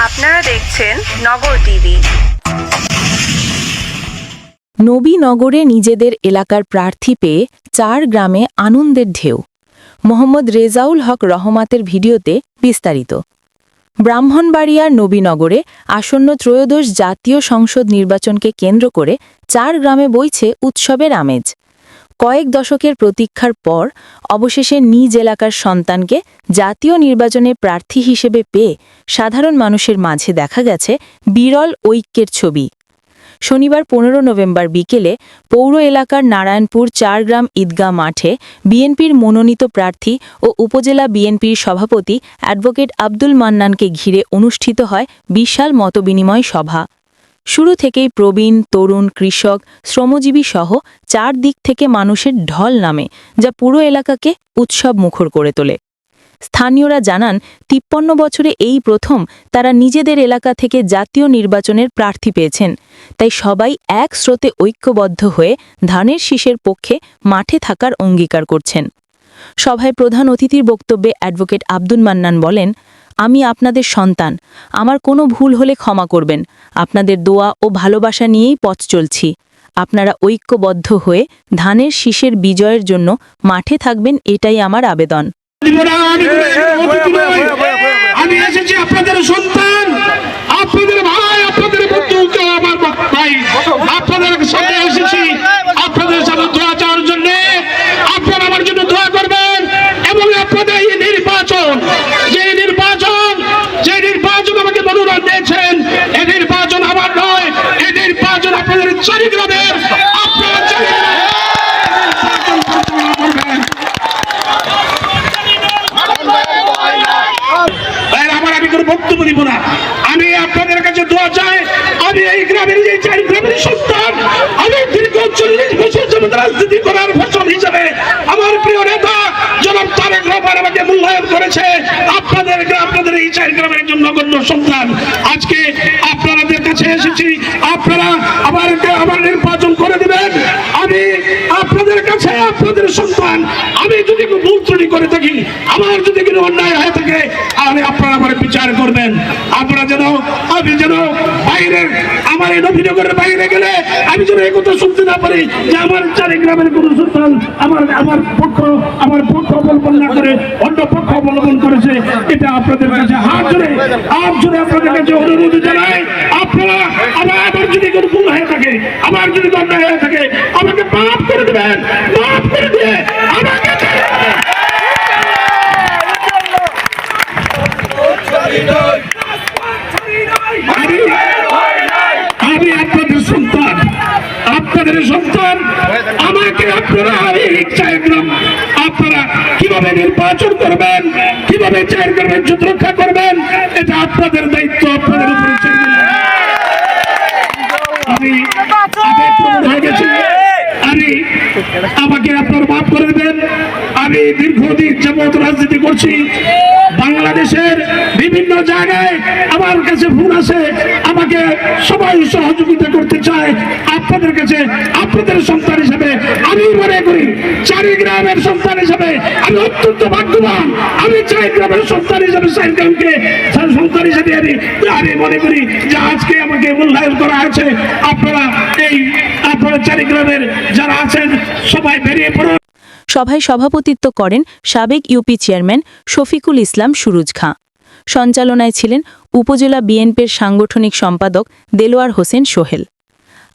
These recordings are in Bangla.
আপনারা দেখছেন নগর টিভি। নবীনগরে নিজেদের এলাকার প্রার্থী পেয়ে 4 গ্রামে আনন্দের ঢেউ। মোহাম্মদ রেজাউল হক রহমাতের ভিডিওতে বিস্তারিত। ব্রাহ্মণবাড়িয়ার নবীনগরে আসন্ন ত্রয়োদশ জাতীয় সংসদ নির্বাচনকে কেন্দ্র করে 4 গ্রামে বইছে উৎসবের আমেজ। কয়েক দশকের প্রতীক্ষার পর অবশেষে নিজ এলাকার সন্তানকে জাতীয় নির্বাচনে প্রার্থী হিসেবে পেয়ে সাধারণ মানুষের মাঝে দেখা গেছে বিরল ঐক্যের ছবি। শনিবার 15 নভেম্বর বিকেলে পৌর এলাকার নারায়ণপুর 4 গ্রাম ঈদগাহ মাঠে বিএনপির মনোনীত প্রার্থী ও উপজেলা বিএনপির সভাপতি অ্যাডভোকেট আব্দুল মান্নানকে ঘিরে অনুষ্ঠিত হয় বিশাল মতবিনিময় সভা। শুরু থেকেই প্রবীণ, তরুণ, কৃষক, শ্রমজীবী সহ 4 দিক থেকে মানুষের ঢল নামে, যা পুরো এলাকাকে উৎসব মুখর করে তোলে। স্থানীয়রা জানান, 53 বছরে এই প্রথম তারা নিজেদের এলাকা থেকে জাতীয় নির্বাচনের প্রার্থী পেয়েছেন, তাই সবাই এক স্রোতে ঐক্যবদ্ধ হয়ে ধানের শীষের পক্ষে মাঠে থাকার অঙ্গীকার করছেন। সভায় প্রধান অতিথির বক্তব্যে অ্যাডভোকেট আব্দুল মান্নান বলেন, আমি আপনাদের সন্তান, আমার কোনো ভুল হলে ক্ষমা করবেন। আপনাদের দোয়া ও ভালোবাসা নিয়েই পথ চলছি। আপনারা ঐক্যবদ্ধ হয়ে ধানের শীষের বিজয়ের জন্য মাঠে থাকবেন, এটাই আমার আবেদন। আমি এসেছি আপনাদের সন্তান, আপনাদের ভাই, আপনাদের বন্ধু, আমার ভাই, আপনাদের সাথে এসেছি আপনাদের সাথে দোয়া চাওয়ার জন্য। আপনারা আমার জন্য দোয়া করবেন এবং আপনাদের এই নির্বাচন, যে নির্বাচন আমাকে মনোনয়ন দিয়েছেন, এই নির্বাচন আমার নয়, এই নির্বাচন আপনাদের চারিগ্রামের। আপনারা বক্তব্য দিব না। আমি আপনাদের কাছে দোয়া চাই, আমি এই গ্রামের, এই 4 গ্রামের সন্তান, আমি দীর্ঘ 40 বছর যাবত রাজনীতি করার ফসল হিসেবে আমার প্রিয় নেতা জনাব তারেক রহমান আমাকে মূল্যায়ন করেছে। আপনাদের এই 4 গ্রামের একজন নগণ্য সন্তান আজকে আপনাদের কাছে এসেছি। আপনারা আমার নির্বাচন করে দিবেন। আমি আপনাদের কাছে আপনাদের সন্তান, আমি যদি কোনো ভুল ত্রুটি করে থাকি, আমার যদি কোনো অন্যায় হয়ে থাকে, তাহলে আপনারা আমার বিচার করবেন। আপনারা আমি যেন বাইরে, আমার এই নবীনগরের বাইরে গেলে আমি যেন একথা শুনতে না পারি যে আমার 4 গ্রামের কোন সন্তান আমার পক্ষ অবলম্বন না করে অন্য পক্ষ অবলম্বন করেছে। এটা আপনাদের কাছে হাত জোরে আপনাদের কাছে অনুরোধ জানাই, আপনারা আমার যদি কোনো ভুল হয়ে থাকে, আমার যদি অন্যায় হয়ে থাকে, আমাকে মাফ করে দেবেন। মাফ করে দিয়ে আমাকে আমি আপনাদের সন্তান, আমাকে আপনারা আপনারা কিভাবে নির্বাচন করবেন, কিভাবে 4 গ্রামের যুদ্ধ রক্ষা করবেন, এটা আপনাদের দায়িত্ব, আপনাদের উপরে ছেড়ে দিলাম। আমাকে আপনারা মাফ করে দেবেন। আমি দীর্ঘদিন যাবত রাজনীতি করছি, বাংলাদেশের বিভিন্ন জায়গায় আমার কাছে ফোন আসে, আমাকে সবাই সহযোগিতা করতে চায়। আপনাদের কাছে আপনাদের সন্তান হিসেবে আমি মনে করি, 4 গ্রামের সন্তান হিসেবে আমি অত্যন্ত ভাগ্যবান। আমি 4 গ্রামের সন্তান হিসেবে 4 গ্রামকে সন্তান হিসেবে আমি মনে করি যে আজকে আমাকে মূল্যায়ন করা হয়েছে। আপনারা 4 গ্রামের যারা আছেন সবাই বেরিয়ে পড়ুন। সভায় সভাপতিত্ব করেন সাবেক ইউপি চেয়ারম্যান শফিকুল ইসলাম সুরুজ খাঁ। সঞ্চালনায় ছিলেন উপজেলা বিএনপির সাংগঠনিক সম্পাদক দেলোয়ার হোসেন সোহেল।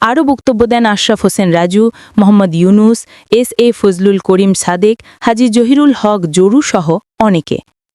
আরও বক্তব্য দেন আশরাফ হোসেন রাজু, মোহাম্মদ ইউনুস, এস এ ফজলুল করিম সাদেক, হাজী জহিরুল হক জরু সহ অনেকে।